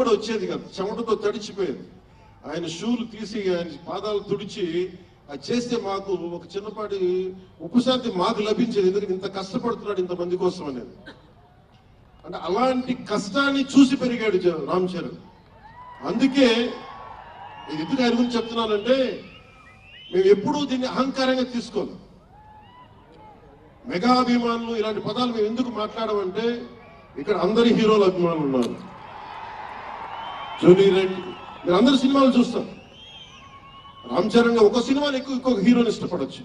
కూడా వచ్చేది కాదు, చెమటతో తడిచిపోయేది. ఆయన షూలు తీసి ఆయన పాదాలు తుడిచి అది చేస్తే మాకు ఒక చిన్నపాటి ఉపశాంతి మాకు లభించేది. ఎందుకంటే ఇంత కష్టపడుతున్నాడు ఇంతమంది కోసం అనేది. అంటే అలాంటి కష్టాన్ని చూసి పెరిగాడు రామ్ చరణ్. అందుకే ఎందుకు ఆయన గురించి చెప్తున్నానంటే, మేము ఎప్పుడూ దీన్ని అహంకారంగా తీసుకోవాలి. మెగా అభిమానులు ఇలాంటి పదాలు మేము ఎందుకు మాట్లాడమంటే, ఇక్కడ అందరి హీరోల అభిమానులు ఉన్నారు. జూనియర్ రెడ్డి, మీరు అందరు సినిమాలు చూస్తారు. రామ్ చరణ్ ఒక సినిమాని ఎక్కువ ఇంకొక హీరోని ఇష్టపడచ్చు,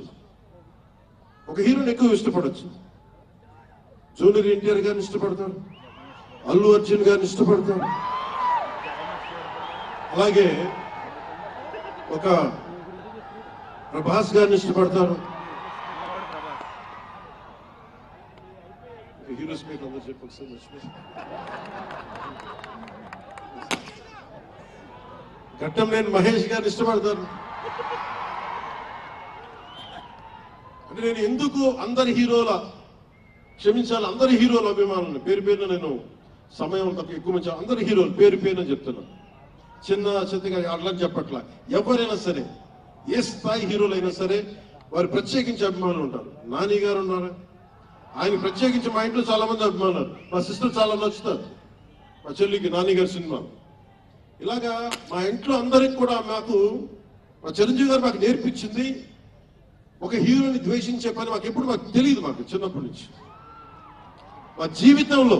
ఒక హీరోని ఎక్కువ ఇష్టపడచ్చు. జూనియర్ ఎన్టీఆర్ గారిని ఇష్టపడతారు, అల్లు అర్జున్ గారిని ఇష్టపడతారు, అలాగే ఒక ప్రభాస్ గారిని ఇష్టపడతారు. హీరోస్ మీద అందరూ చెప్పి ఘట్టంనేని మహేష్ గారిని ఇష్టపడతారు. అంటే నేను ఎందుకు అందరి హీరోల క్షమించాలి, అందరి హీరోల అభిమానులు పేరు పేరున నేను సమయం తక్కువ ఎక్కువ మంచి అందరి హీరోలు పేరు పేరున చెప్తున్నాను. చిన్న చిత్తగా అట్లా చెప్పట్లా. ఎవరైనా సరే, ఏ స్థాయి హీరోలైనా సరే వారు ప్రత్యేకించి అభిమానులు ఉంటారు. నాని గారు ఉన్నారు, ఆయన ప్రత్యేకించి మా ఇంట్లో చాలా మంది అభిమానులు. మా సిస్టర్ చాలా నచ్చుతారు, మా చెల్లికి నాని గారి సినిమా. ఇలాగా మా ఇంట్లో అందరికి కూడా మాకు మా చిరంజీవి గారు మాకు నేర్పించింది ఒక హీరోని ద్వేషించే పని మాకు ఎప్పుడు మాకు తెలియదు. మాకు చిన్నప్పటి నుంచి మా జీవితంలో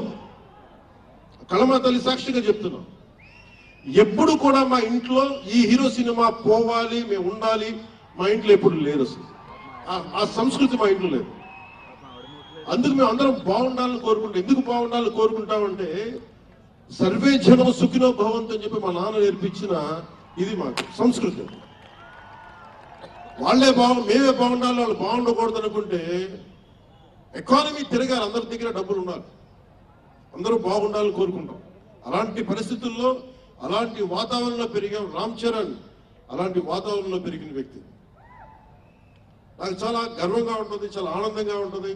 కళమా తల్లి సాక్షిగా చెప్తున్నాం, ఎప్పుడు కూడా మా ఇంట్లో ఈ హీరో సినిమా పోవాలి, మేము ఉండాలి మా ఇంట్లో ఎప్పుడు లేదు. అసలు ఆ సంస్కృతి మా ఇంట్లో లేదు. అందుకు మేము అందరం బాగుండాలని కోరుకుంటాం. ఎందుకు బాగుండాలని కోరుకుంటామంటే, సర్వే జనం సుఖినో భవంతు అని చెప్పి మా నాన్న నేర్పించిన ఇది మాకు సంస్కృతి. మేమే బాగుండాలి, వాళ్ళు బాగుండకూడదు అనుకుంటే ఎకానమీ తిరగాలి, అందరి దగ్గర డబ్బులు ఉండాలి, అందరూ బాగుండాలని కోరుకుంటాం. అలాంటి పరిస్థితుల్లో అలాంటి వాతావరణంలో పెరిగాం. రామ్ చరణ్ అలాంటి వాతావరణంలో పెరిగిన వ్యక్తి. నాకు చాలా గర్వంగా ఉంటుంది, చాలా ఆనందంగా ఉంటుంది.